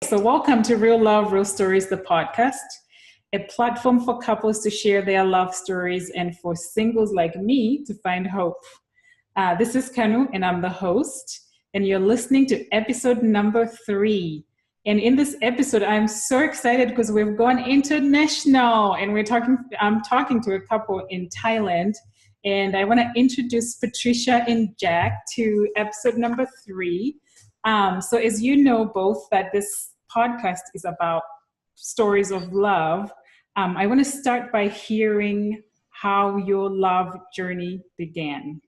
So welcome to Real Love, Real Stories, the podcast, a platform for couples to share their love stories and for singles like me to find hope. This is Kanu and I'm the host, and you're listening to episode number 3. And in this episode, I'm so excited because we've gone international and I'm talking to a couple in Thailand. And I want to introduce Patricia and Jack to episode number 3. So as you know both that this podcast is about stories of love, I want to start by hearing how your love journey began.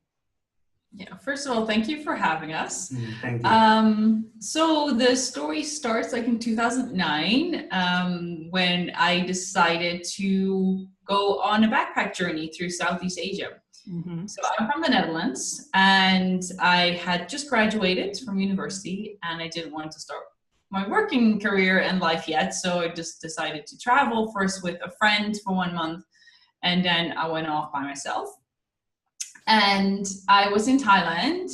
Yeah, first of all, thank you for having us. Thank you. So the story starts like in 2009 when I decided to go on a backpack journey through Southeast Asia. Mm-hmm. So I'm from the Netherlands and I had just graduated from university and I didn't want to start my working career and life yet. So I just decided to travel first with a friend for 1 month and then I went off by myself. And I was in Thailand.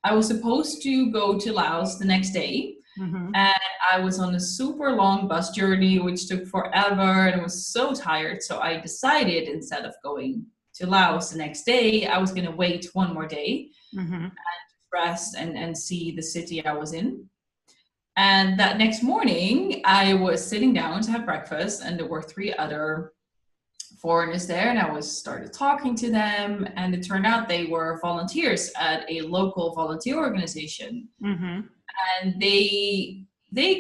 I was supposed to go to Laos the next day. Mm-hmm. And I was on a super long bus journey, which took forever and I was so tired. So I decided instead of going to Laos the next day, I was going to wait 1 more day Mm-hmm. and rest and see the city I was in. And that next morning, I was sitting down to have breakfast and there were 3 other foreigners there and I started talking to them and it turned out they were volunteers at a local volunteer organization. Mm-hmm. And they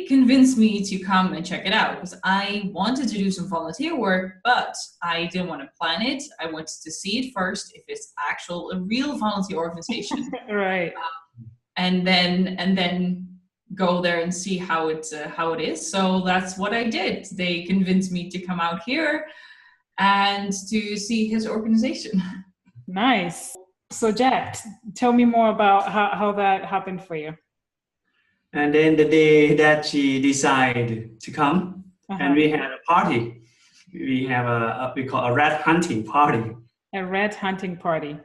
convinced me to come and check it out because I wanted to do some volunteer work, but I didn't want to plan it. I wanted to see it first if it's a real volunteer organization. Right. And then go there and see how it is. So that's what I did. They convinced me to come out here and to see his organization. Nice. So Jack, tell me more about how that happened for you. And then the day that she decided to come, and we had a party. We have we call a rat hunting party. A rat hunting party.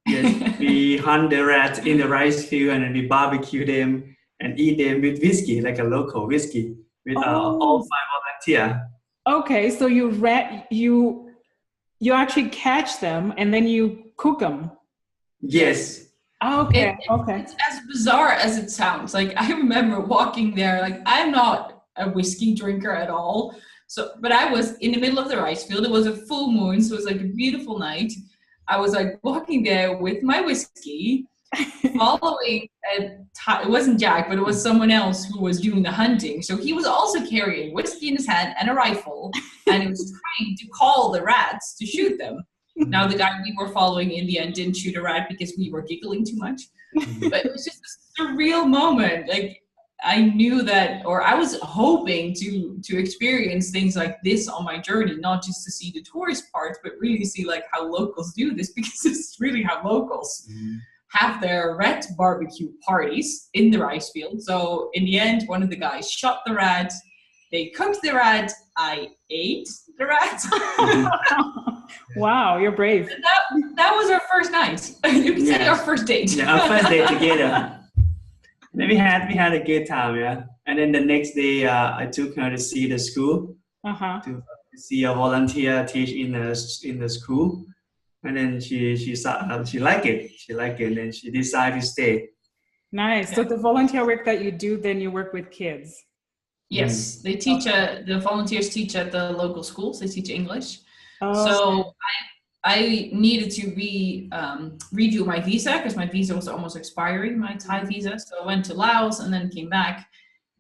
Yes, we hunt the rats in the rice field and then we barbecue them and eat them with whiskey, like a local whiskey, with all 5 volunteers. Okay, so you actually catch them and then you cook them. Yes. Okay. It's as bizarre as it sounds. Like I remember walking there, like I'm not a whiskey drinker at all. So, but I was in the middle of the rice field. It was a full moon, so it was like a beautiful night. I was like walking there with my whiskey, following it wasn't Jack, but it was someone else who was doing the hunting. So he was also carrying whiskey in his hand and a rifle, and he was trying to call the rats to shoot them. Now the guy we were following in the end didn't shoot a rat because we were giggling too much. But it was just a surreal moment. Like I knew that, or I was hoping to experience things like this on my journey, not just to see the tourist parts, but really see like how locals do this, because it's really how locals have their rat barbecue parties in the rice field. So in the end, one of the guys shot the rat. They cooked the rat. I ate the rat. Wow, you're brave. That was our first night. You can say our first date. Yeah, our first date together. And then we had a good time, yeah. And then the next day, I took her to see the school, to see a volunteer teach in the school. And then she liked it. She liked it, and then she decided to stay. Nice. So the volunteer work that you do, then you work with kids. Yes, they teach. The volunteers teach at the local schools. They teach English. Oh. So I needed to redo my visa because my visa was almost expiring, my Thai visa. So I went to Laos and then came back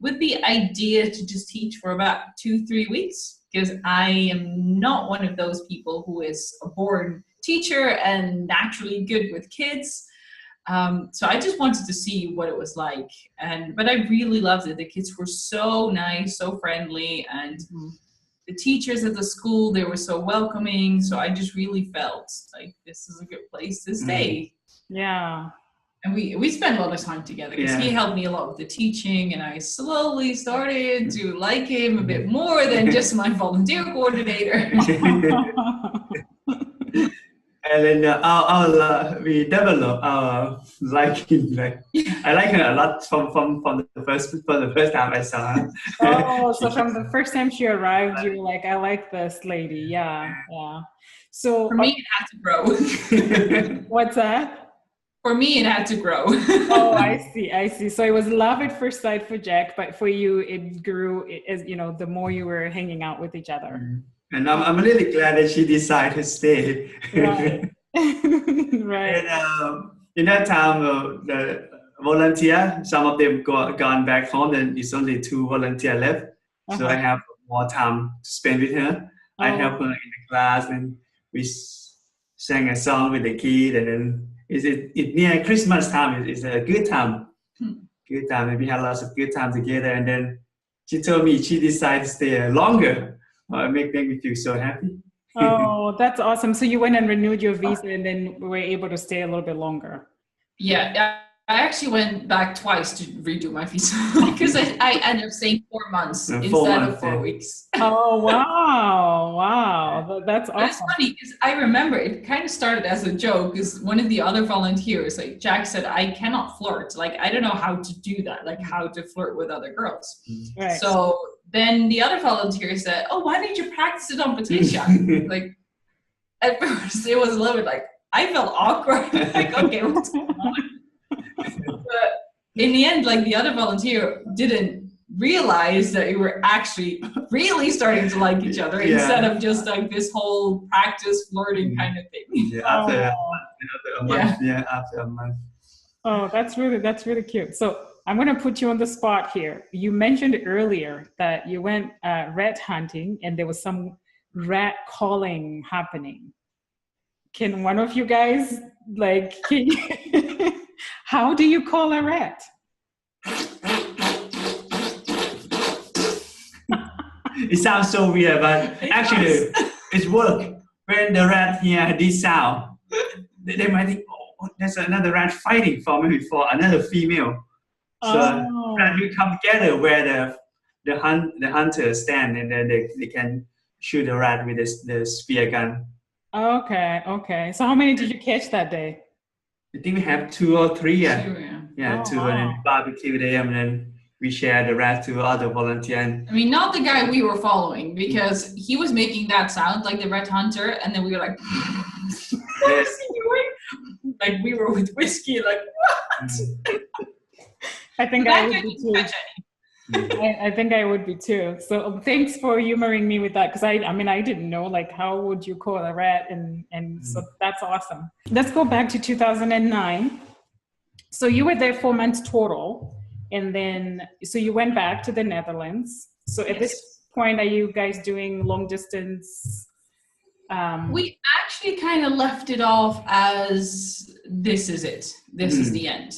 with the idea to just teach for about 2-3 weeks, because I am not one of those people who is a born teacher and naturally good with kids. So I just wanted to see what it was like. But I really loved it. The kids were so nice, so friendly, and the teachers at the school, they were so welcoming. So I just really felt like this is a good place to stay. Yeah. And we spent a lot of time together because he helped me a lot with the teaching, and I slowly started to like him a bit more than just my volunteer coordinator. And then we develop our liking. Like I like her a lot from the first time I saw her. Oh, so from the first time she arrived, you were like, I like this lady. Yeah, yeah. So For me, it had to grow. What's that? For me, it had to grow. Oh, I see. I see. So it was love at first sight for Jack, but for you, it grew as the more you were hanging out with each other. And I'm really glad that she decided to stay. Right. Right. And in that time, the volunteer, some of them gone back home, and it's only 2 volunteers left. So I have more time to spend with her. I help her in the class, and we sang a song with the kid, and then it near Christmas time. It's a good time. Good time, and we had lots of good time together. And then she told me she decided to stay longer. It make me feel so happy. Oh, that's awesome. So you went and renewed your visa and then were able to stay a little bit longer. Yeah, I actually went back twice to redo my visa because I ended up staying 4 months instead of 4 weeks. Oh, wow. Wow. That's awesome. But it's funny because I remember it kind of started as a joke because one of the other volunteers, like Jack said, I cannot flirt. Like, I don't know how to do that, like how to flirt with other girls. Right. So then the other volunteer said, oh, why didn't you practice it on Patricia? Like, at first it was a little bit like, I felt awkward. Like, okay, what's going on? But in the end, like the other volunteer didn't realize that we were actually really starting to like each other instead of just like this whole practice flirting kind of thing. Yeah, after a month. Yeah, after a month. Oh, that's really cute. So I'm going to put you on the spot here. You mentioned earlier that you went rat hunting and there was some rat calling happening. Can one of you guys how do you call a rat? It sounds so weird, but actually it's work. When the rat hear this sound, they might think, oh, there's another rat fighting for another female. So rat will come together where the hunter stand, and then they can shoot the rat with the spear gun. Okay. So how many did you catch that day? I think we have 2 or 3. Yeah, 2, wow. and then barbecue them, and then we share the rat to other volunteers. I mean, not the guy we were following because he was making that sound like the rat hunter, and then we were like, what is he doing? Like we were with whiskey, like what? I think I would be too. I think I would be too. So thanks for humoring me with that, because I didn't know, like, how would you call a rat, and so that's awesome. Let's go back to 2009. So you were there 4 months total, and then so you went back to the Netherlands. So at this point, are you guys doing long distance? We actually kind of left it off as this is it. This is the end,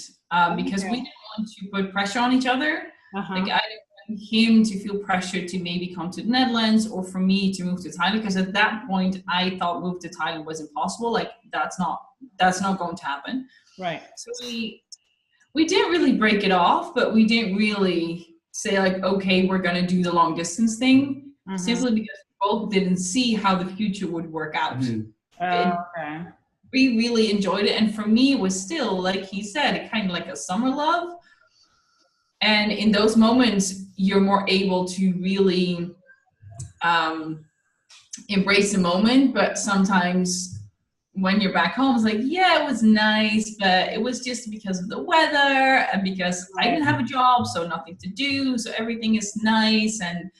because we didn't want to put pressure on each other. Like I didn't want him to feel pressured to maybe come to the Netherlands, or for me to move to Thailand, because at that point I thought move to Thailand was impossible. Like that's not going to happen. Right. So we didn't really break it off, but we didn't really say like, okay, we're gonna do the long distance thing, simply because we both didn't see how the future would work out. Okay. We really enjoyed it, and for me it was still, like he said, kind of like a summer love. And in those moments, you're more able to really embrace the moment. But sometimes when you're back home, it's like, yeah, it was nice, but it was just because of the weather and because I didn't have a job, so nothing to do. So everything is nice and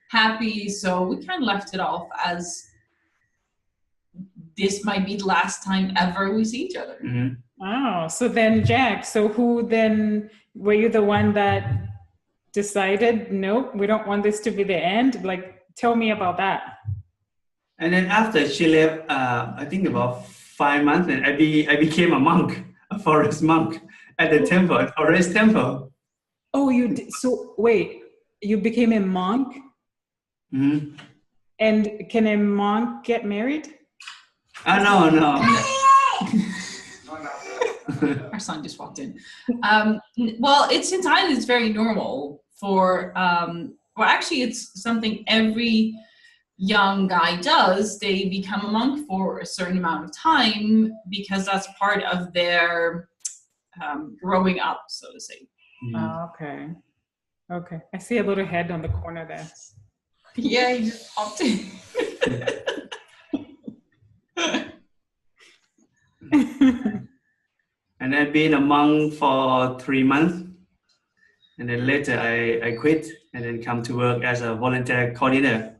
happy. So we kind of left it off as this might be the last time ever we see each other. Oh, so then Jack, were you the one that decided, no, we don't want this to be the end? Like, tell me about that. And then after she left, I think about 5 months, and I became a monk, a forest monk at the temple, a forest temple. Oh, you did? So wait, you became a monk? And can a monk get married? No. Our son just walked in. Well, it's in Thailand, it's very normal for, actually it's something every young guy does, they become a monk for a certain amount of time because that's part of their growing up, so to say. Okay. Okay. I see a little head on the corner there. Yeah, he just popped in. And I've been a monk for 3 months. And then later I quit and then come to work as a volunteer coordinator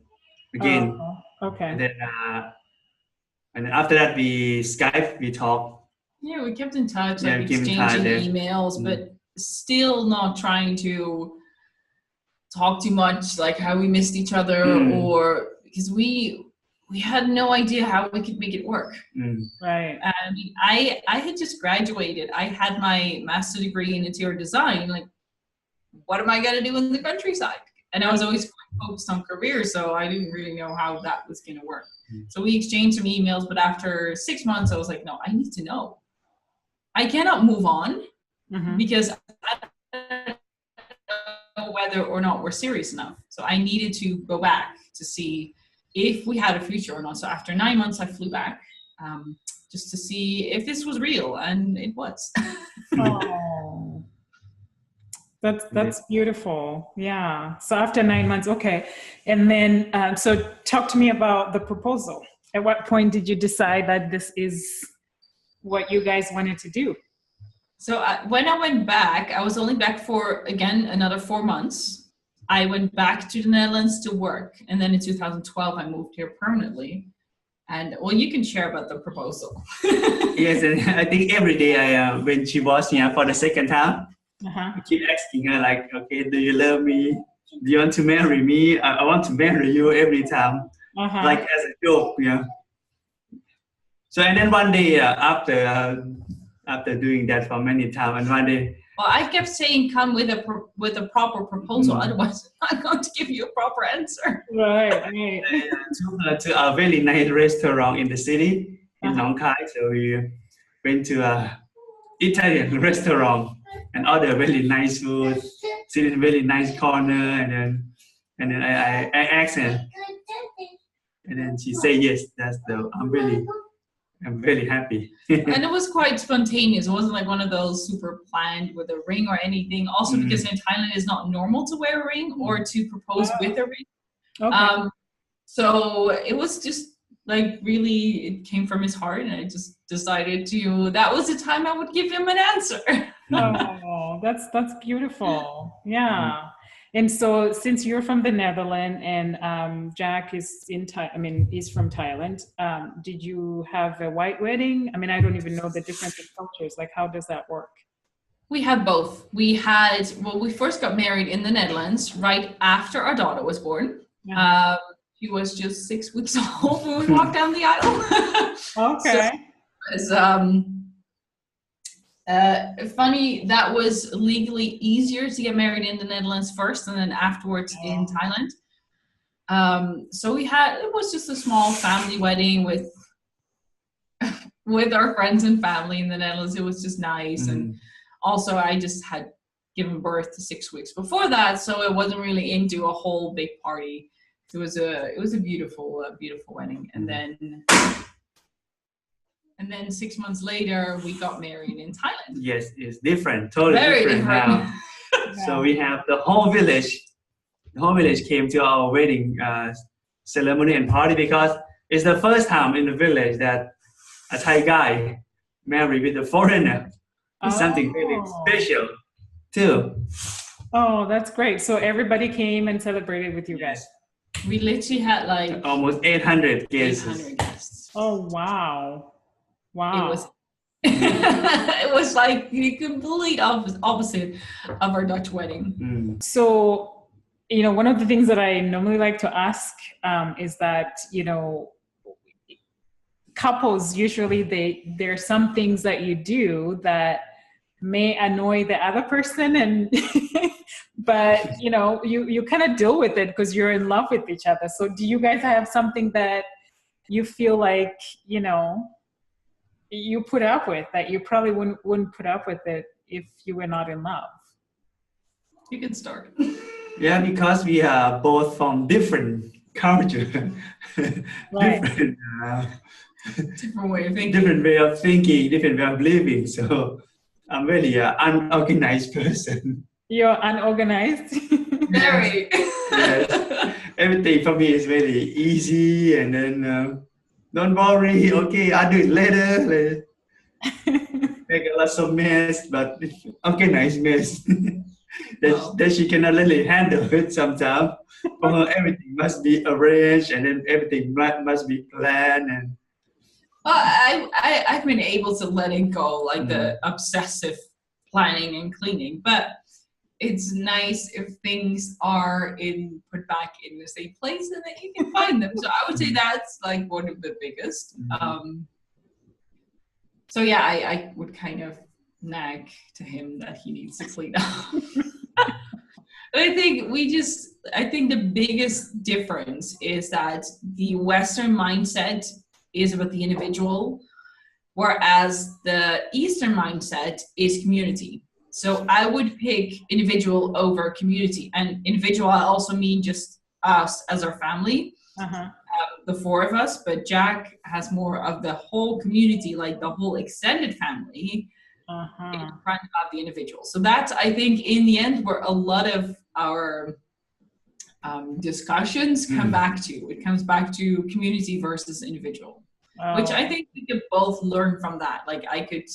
again. Okay. And then after that we Skype, we talk. Yeah, we kept in touch, Yeah, like exchanging emails, but still not trying to talk too much, like how we missed each other, or because we had no idea how we could make it work. Right. And I had just graduated. I had my master's degree in interior design. Like, what am I going to do in the countryside? And I was always focused on career, so I didn't really know how that was going to work. So we exchanged some emails, but after 6 months, I was like, no, I need to know. I cannot move on because I don't know whether or not we're serious enough. So I needed to go back to see if we had a future or not. So after 9 months, I flew back just to see if this was real, and it was. Oh. That's beautiful. Yeah. So after 9 months, okay. And then, so talk to me about the proposal. At what point did you decide that this is what you guys wanted to do? So when I went back, I was only back for, again, another 4 months. I went back to the Netherlands to work. And then in 2012, I moved here permanently. And well, you can share about the proposal. Yes, and I think every day when she was here for the second time, I keep asking her like, okay, do you love me? Do you want to marry me? I want to marry you every time, like as a joke, yeah. So and then one day after doing that for many times, and one day. Well, I kept saying, come with a proper proposal, otherwise I'm not going to give you a proper answer. Right. Took her to a very nice restaurant in the city in Nong Khai. So we went to an Italian restaurant and ordered very nice food, sit in a very nice corner, and then I asked her, and then she said yes. I'm really happy. And it was quite spontaneous. It wasn't like one of those super planned with a ring or anything. Also because in Thailand it's not normal to wear a ring or to propose with a ring. Okay. So it was just like really, it came from his heart, and I just decided that was the time I would give him an answer. Oh, that's beautiful. Yeah. And so since you're from the Netherlands and Jack is he's from Thailand, did you have a white wedding? I mean, I don't even know the difference in cultures. Like, how does that work? We had both. We first got married in the Netherlands right after our daughter was born. She was just 6 weeks old when we walked down the aisle. Okay. So it was funny, that was legally easier to get married in the Netherlands first and then afterwards in Thailand. So it was just a small family wedding with our friends and family in the Netherlands. It was just nice. And also I just had given birth to 6 weeks before that, so it wasn't really into a whole big party. It was a beautiful wedding. And then 6 months later, we got married in Thailand. Yes, it's different, totally Very different now. So we have the whole village. The whole village came to our wedding ceremony and party because it's the first time in the village that a Thai guy married with a foreigner. It's something really special too. Oh, that's great. So everybody came and celebrated with you guys. We literally had like almost 800 guests. 800 guests. Oh, wow. Wow. It was like the complete opposite of our Dutch wedding. So, one of the things that I normally like to ask is that, couples, usually there are some things that you do that may annoy the other person, and but you kind of deal with it because you're in love with each other. So do you guys have something that you feel like you put up with that you probably wouldn't put up with it if you were not in love? You can start. Yeah, because we are both from different culture, Right. Different way of thinking. different way of thinking, different way of living. So I'm really an unorganized person. You're unorganized. Very. Yes. Everything for me is very easy, and then don't worry. Okay, I'll do it later. Make a lot of mess, but organized mess. that she cannot really handle it sometimes. For her, everything must be arranged, and then everything must be planned. And I've been able to let it go, like the obsessive planning and cleaning, but it's nice if things are put back in the same place and that you can find them. So I would say that's like one of the biggest. So yeah, I would kind of nag to him that he needs to clean up. I think the biggest difference is that the Western mindset is about the individual, whereas the Eastern mindset is community. So I would pick individual over community. And individual, I also mean just us as our family, the four of us, but Jack has more of the whole community, like the whole extended family in front of the individual. So that's, I think, in the end, where a lot of our discussions come back to. It comes back to community versus individual, which I think we could both learn from that. Like I could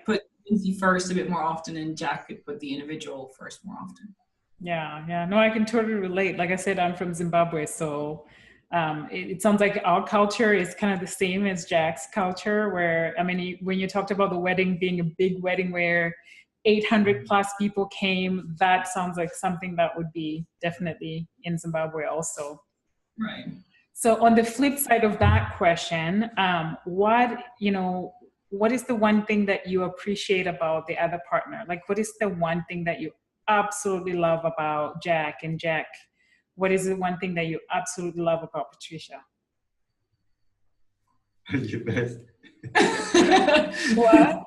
put community first a bit more often, and Jack could put the individual first more often. Yeah. No, I can totally relate. Like I said, I'm from Zimbabwe, so it sounds like our culture is kind of the same as Jack's culture, where, I mean, when you talked about the wedding being a big wedding where 800 plus people came, that sounds like something that would be definitely in Zimbabwe also. Right. So on the flip side of that question, what is the one thing that you appreciate about the other partner? Like, what is the one thing that you absolutely love about Jack? And Jack, what is the one thing that you absolutely love about Patricia? You best. What?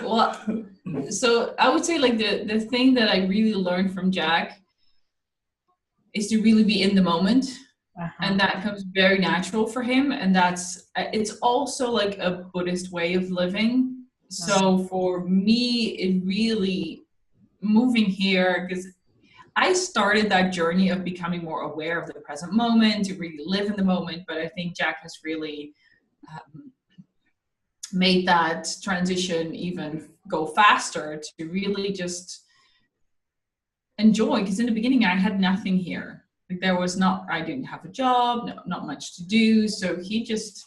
Well, so I would say like the thing that I really learned from Jack is to really be in the moment. And that comes very natural for him. And it's also like a Buddhist way of living. So for me, it really moving here, because I started that journey of becoming more aware of the present moment, to really live in the moment. But I think Jack has really made that transition even go faster, to really just enjoy. Because in the beginning, I had nothing here. Like I didn't have a job, not much to do. So he just,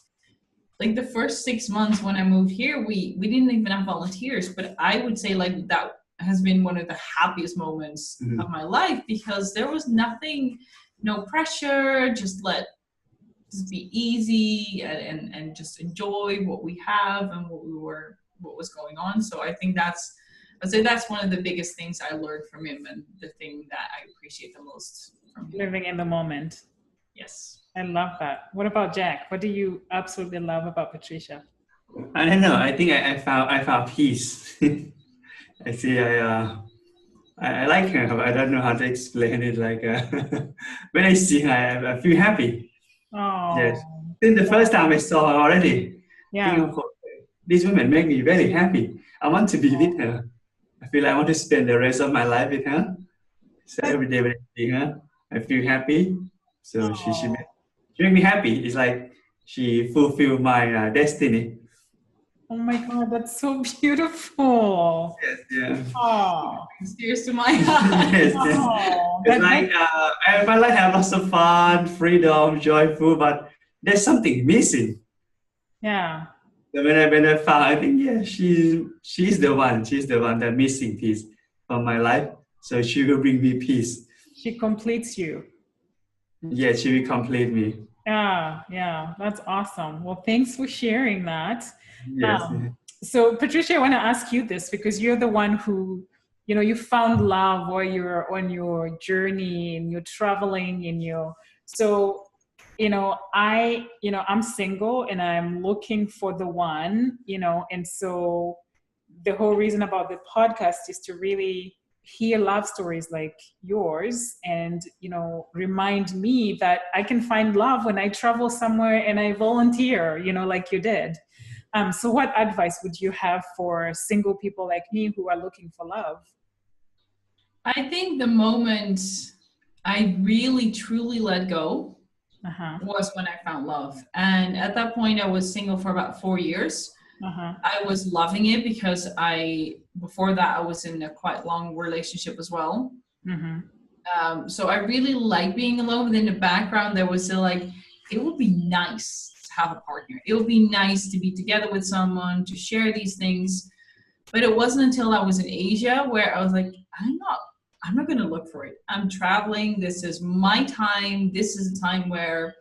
like the first 6 months when I moved here, we didn't even have volunteers. But I would say like that has been one of the happiest moments of my life, because there was nothing, no pressure, just be easy and just enjoy what we have and what was going on. So I think I'd say that's one of the biggest things I learned from him, and the thing that I appreciate the most from him. Living in the moment. Yes. I love that. What about Jack? What do you absolutely love about Patricia? I don't know. I think I found peace. I see. I like her, but I don't know how to explain it. Like when I see her, I feel happy. Oh. Yes. Then the first time I saw her already. Yeah. This woman make me very happy. I want to be with her. I feel I want to spend the rest of my life with her. So every day when I see her, I feel happy. So she make me happy. It's like she fulfilled my destiny. Oh my God, that's so beautiful. Yes, yeah. Oh. Tears to my eyes. Yes, Oh, it's like my life have lots of fun, freedom, joyful, but there's something missing. Yeah. So when I found, I think she's the one that missing piece from my life. So she will bring me peace. She completes you. Yeah, she will complete me. Yeah, that's awesome. Well, thanks for sharing that. Yes. So Patricia, I want to ask you this, because you're the one who, you found love while you're on your journey and you're traveling so, I'm single and I'm looking for the one, and so the whole reason about the podcast is to really hear love stories like yours and, remind me that I can find love when I travel somewhere and I volunteer, like you did. So what advice would you have for single people like me who are looking for love? I think the moment I really truly let go was when I found love. And at that point, I was single for about 4 years. I was loving it because before that, I was in a quite long relationship as well. So I really like being alone. But in the background, there was still like, it would be nice to have a partner. It would be nice to be together with someone, to share these things. But it wasn't until I was in Asia where I was like, I'm not going to look for it. I'm traveling. This is my time. This is a time where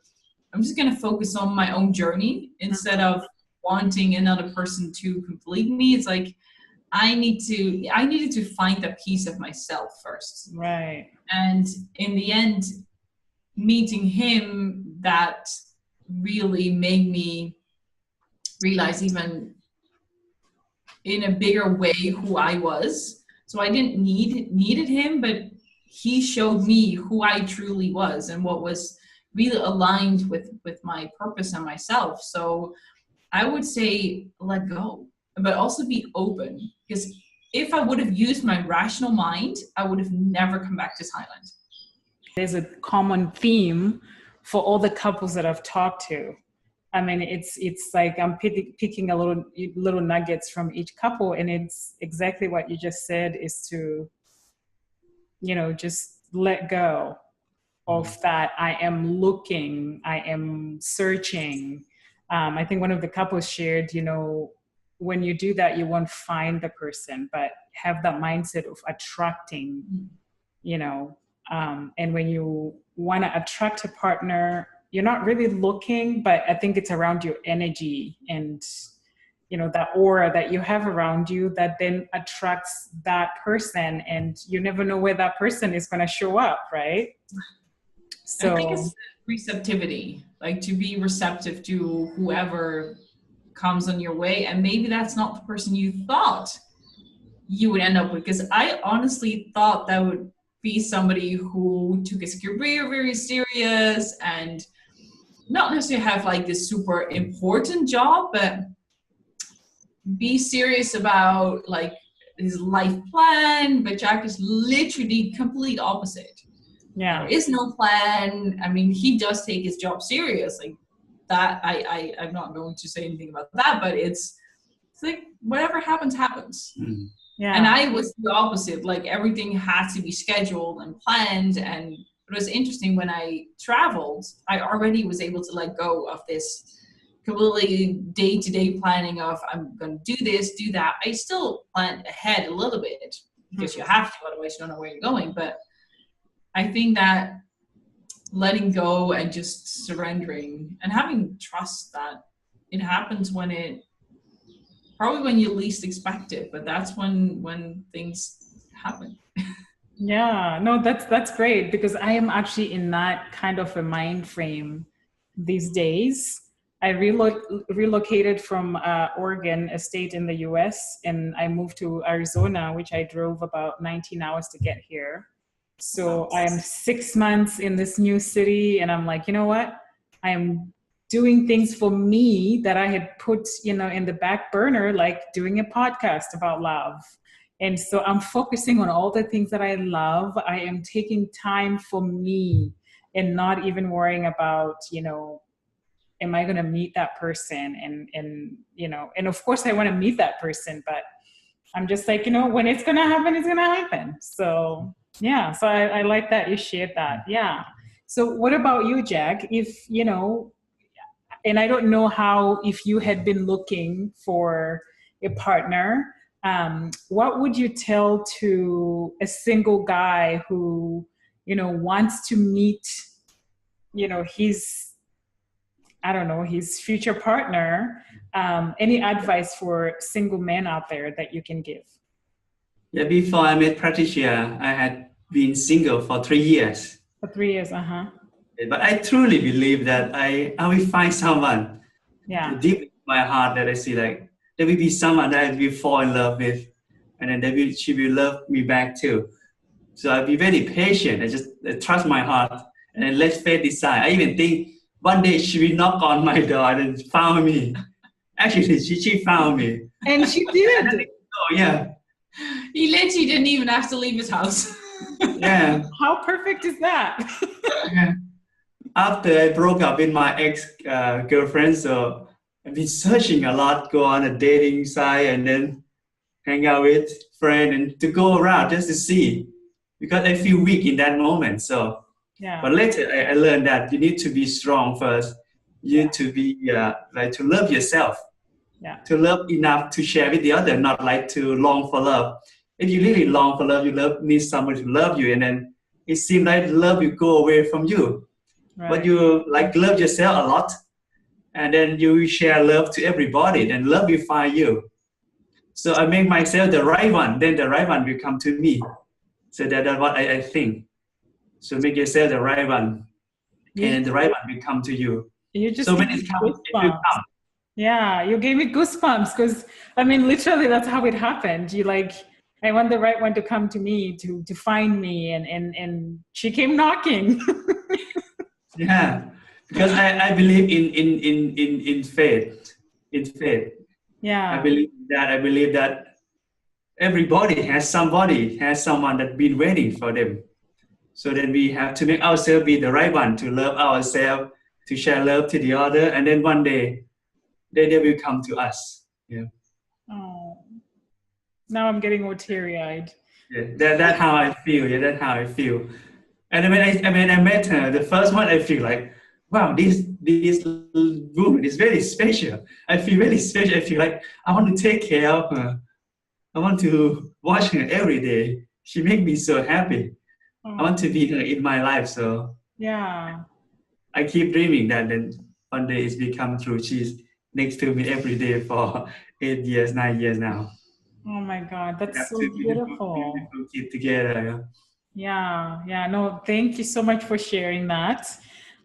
I'm just going to focus on my own journey instead of wanting another person to complete me. It's like, I needed to find a piece of myself first. Right. And in the end, meeting him, that really made me realize even in a bigger way who I was. So I didn't needed him, but he showed me who I truly was and what was really aligned with my purpose and myself. So I would say let go, but also be open, because if I would have used my rational mind, I would have never come back to Thailand. There's a common theme for all the couples that I've talked to. I mean, it's like I'm picking a little nuggets from each couple, and it's exactly what you just said, is to, just let go of that. I am looking, I am searching. I think one of the couples shared, when you do that, you won't find the person, but have that mindset of attracting, and when you want to attract a partner, you're not really looking, but I think it's around your energy and, that aura that you have around you that then attracts that person, and you never know where that person is going to show up, right? So I think it's receptivity, like to be receptive to whoever comes on your way. And maybe that's not the person you thought you would end up with, because I honestly thought that would be somebody who took his career very serious and not necessarily have like this super important job, but be serious about like his life plan. But Jack is literally complete opposite. Yeah, there is no plan. I mean, he does take his job serious, like that. I'm not going to say anything about that, but it's like whatever happens. Yeah. And I was the opposite. Like everything had to be scheduled and planned. And it was interesting, when I traveled, I already was able to let go of this completely day-to-day planning of I'm going to do this, do that. I still planned ahead a little bit because you have to, otherwise you don't know where you're going. But I think that letting go and just surrendering and having trust that it happens probably when you least expect it, but that's when things happen. Yeah, no, that's great, because I am actually in that kind of a mind frame these days. I relocated from Oregon, a state in the US, and I moved to Arizona, which I drove about 19 hours to get here. So I am 6 months in this new city, and I'm like, you know what? I am doing things for me that I had put, in the back burner, like doing a podcast about love. And so I'm focusing on all the things that I love. I am taking time for me and not even worrying about, am I going to meet that person? And of course I want to meet that person, but I'm just like, when it's going to happen, it's going to happen. So yeah, so I like that you shared that. Yeah. So what about you, Jack? If, and I don't know if you had been looking for a partner, what would you tell to a single guy who, wants to meet, his future partner? Any advice for single men out there that you can give? Yeah, before I met Patricia, I had been single for 3 years. For 3 years, But I truly believe that I will find someone. Yeah. Deep in my heart, that I see like there will be someone that I will fall in love with, and then she will love me back too. So I'll be very patient. I just trust my heart and let fate decide. I even think one day she will knock on my door and found me. Actually, she found me. And she did. Oh, yeah. He literally didn't even have to leave his house. Yeah. How perfect is that? Yeah. After I broke up with my ex-girlfriend, so I've been searching a lot, go on a dating site and then hang out with friends and to go around just to see, because I feel weak in that moment. So, yeah. But later I learned that you need to be strong first. You need to be to love yourself. Yeah. To love enough to share with the other, not like to long for love. If you really long for love, you need someone to love you, and then it seems like love will go away from you. Right. But you love yourself a lot, and then you share love to everybody, then love will find you. So I make myself the right one, then the right one will come to me. So that's what I think. So make yourself the right one, and the right one will come to you. You just so when it comes, it will come. Yeah, you gave me goosebumps because I mean, literally, that's how it happened. I want the right one to come to me to find me, and she came knocking. Yeah, because I believe in faith. In faith. Yeah. I believe that everybody has someone that's been waiting for them. So then we have to make ourselves be the right one to love ourselves, to share love to the other, and then one day they will come to us. Yeah. Oh. Now I'm getting all teary-eyed. Yeah, that's how I feel. Yeah, that's how I feel. And when I met her, the first one I feel like, wow, this woman is very special. I feel really special. I feel like I want to take care of her. I want to watch her every day. She makes me so happy. Oh. I want to be her in my life. So yeah, I keep dreaming that then one day it's become true. She's next to me every day for 9 years now. Oh my God, that's so beautiful. Keep together. Yeah. No, thank you so much for sharing that.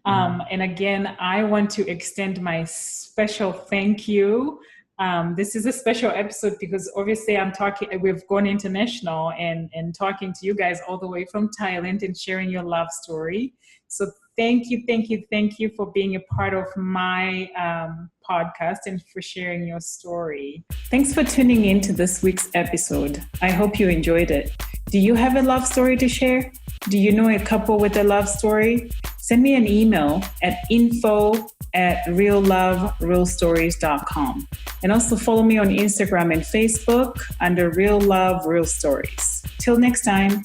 And again, I want to extend my special thank you. This is a special episode because obviously we've gone international and talking to you guys all the way from Thailand and sharing your love story. So thank you for being a part of my podcast and for sharing your story. Thanks for tuning in to this week's episode. I hope you enjoyed it. Do you have a love story to share? Do you know a couple with a love story? Send me an email at info@realloverealstories.com. And also follow me on Instagram and Facebook under Real Love Real Stories. Till next time.